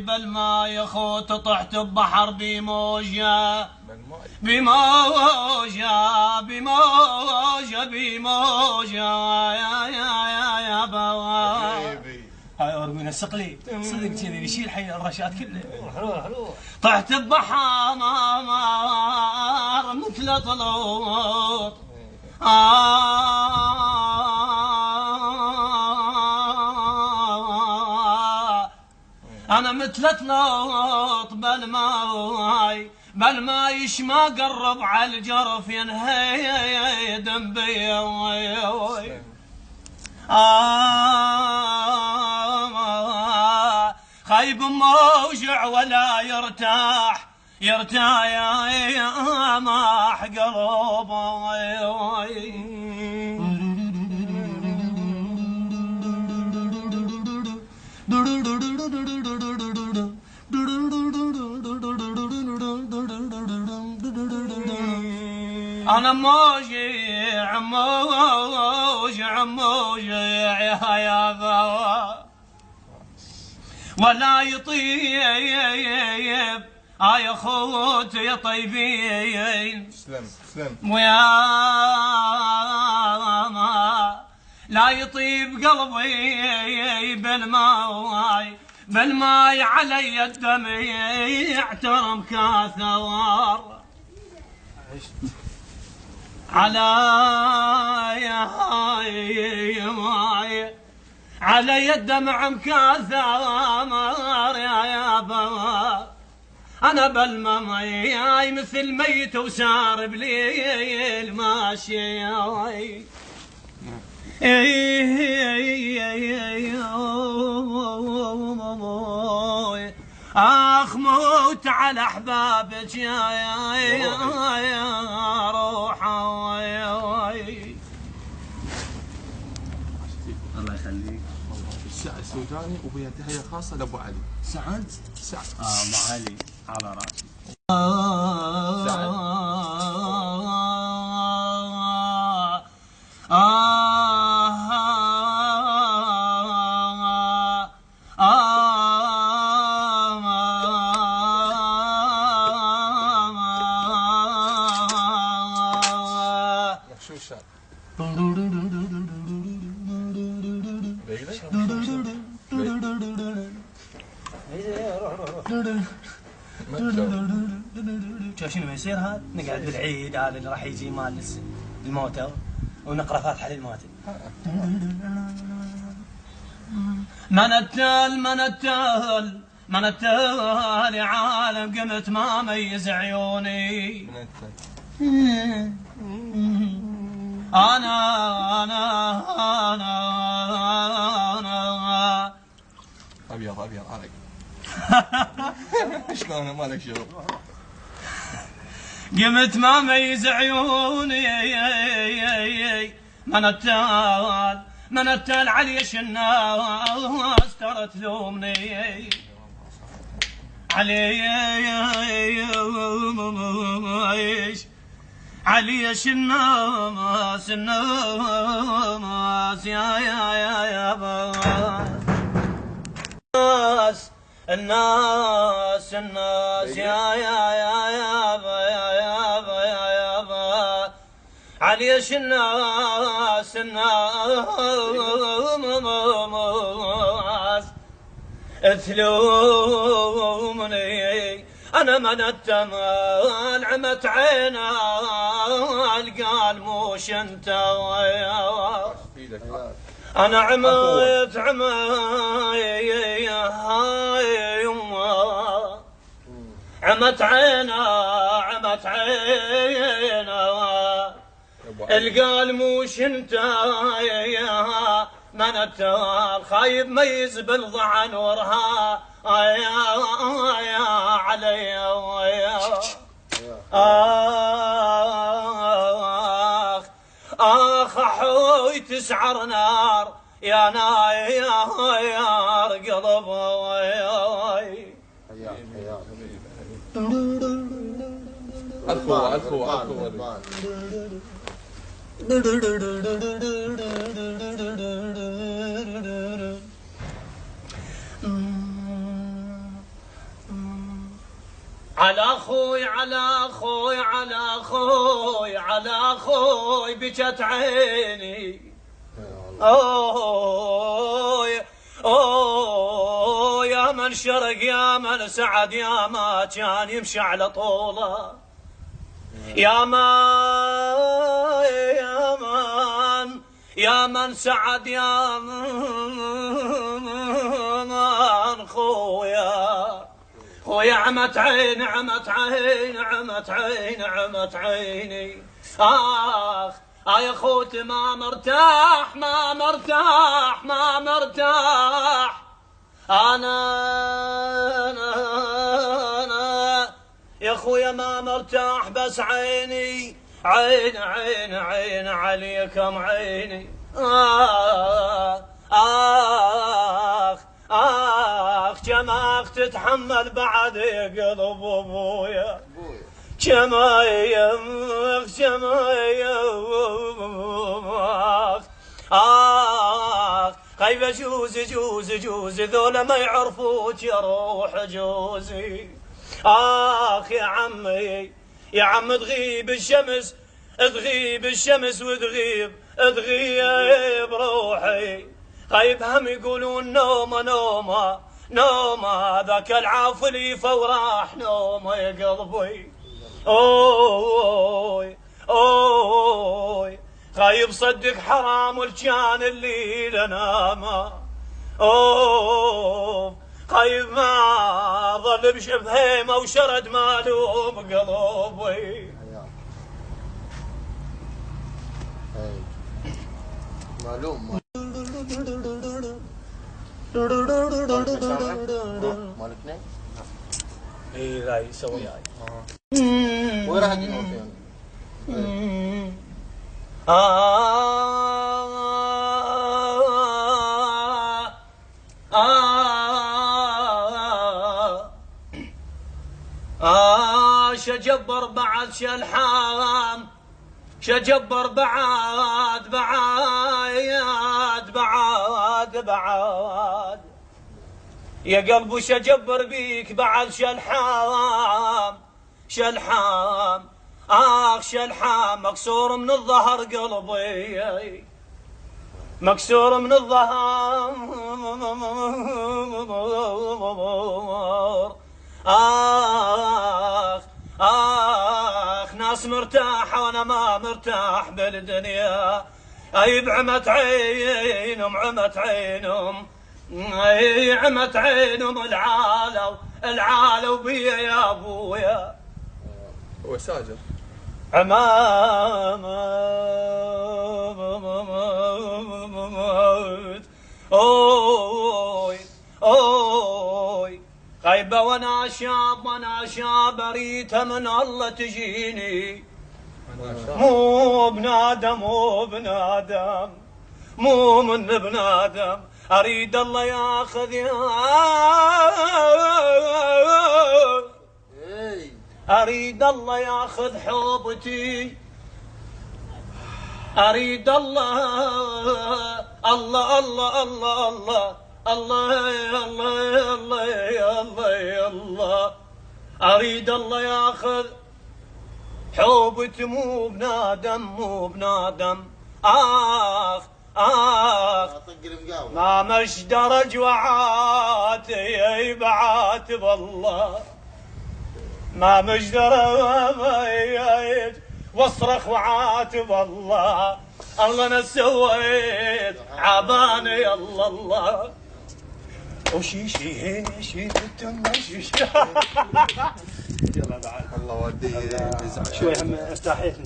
بالماي اخوت طحت ببحر بموجه بموجه يا بوا هاي أرمين السقلي صدق كذي يشيل حي الرشاد كله حلو طحت ببحر مثل طلوط أنا مثل طلوط بالماي ما قرب على الجرف ينهي دنبي خايب موجع ولا يرتاح يا ماح قلبي أنا موجع يا بوا ولا يطيب يا خوت يا طيبين سلم ويا ما لا يطيب قلبي بالماي علي الدم يعترم كثوار علي الدمع مكاثر يا بوا أنا بالماي مثل ميت وسار بليل ماشي آخ موت على أحبابك يا روح الله يخليك. السعد السوداني وبها تحية خاصة لأبو علي. سعد؟ أبو علي على راسي. سعد. شوف شنو يصير هذا؟ نقعد بالعيد هذا اللي راح يجي مال الموتى ونقرا فاتحه للموتى. من التال يا عالم قمت ما ميز عيوني. أنا أبيض عليك. شلون مالك شغل؟ قمت ما ميز عيوني من التال عليش الناس ترى تلومني عليش الناس يا الناس يا عليش الناس تلومني أنا من التمال عمت عينا القال موش انت أنا عمت عمت عينا القال موش انت من التال خايب ميز بالضعن ورها يا علي آخ حوي تسعر نار يا ناير قلب الخوة على اخوي على اخوي على اخوي على اخوي بكت عيني. اوه اوه يا من شرق يا من سعد يا ما كان يمشي على طوله. يا من سعد يا من خويا عمت عيني عمت عيني عمت عيني عمت عيني. يا خوت ما مرتاح ما مرتاح ما مرتاح. أنا يا خويا ما مرتاح بس عيني عيني عيني عيني عليكم عيني. جماخ تتحمل بعد قلب ابويا. جمايخ خايف جوزي جوزي جوزي ذولا ما يعرفوك يا روح جوزي. يا عمي يا عم تغيب الشمس تغيب الشمس وتغيب تغيب روحي. خايب هم يقولون نومه نومه نومه ذاك العافلي فوراح نومه يا قلبي. اوي اوي خايب صدق حرام والجان الليل نامه. اوه خايب ما ظل بشبهيمه وشرد مالوم قلبي. معلوم مالكنا؟ اي ذا يسوي هاي. وين راح تجيبون فيهم؟ شجبر بعد شلحام شجبر بعد بعد بعد بعد يا قلبو شجبر بيك بعد شلحام شلحام. شلحام مكسور من الظهر قلبي مكسور من الظهر. ناس مرتاحة وانا ما مرتاح بالدنيا. بعمت عينهم عمت عينهم عمت عينهم العالو بيا يا ابويا. هو ساجر عمامة اوي اوي غيبة وانا شاب اريدها من الله تجيني. مو بنادم مو بنادم مو من بنادم اريد الله ياخذ اريد الله ياخذ حوبتي. اريد الله الله الله الله الله الله يا الله يا الله يا الله يا الله. اريد الله ياخذ حوبتي مو بنادم مو بنادم. ما مشدرج وعاتي بعاتب الله. ما مجدر واصرخ وعاتب الله. الله انا سويت عباني الله الله. وشيشي هيني شي التم شيشي. يلا بعد الله ودي شوي هم استحيت.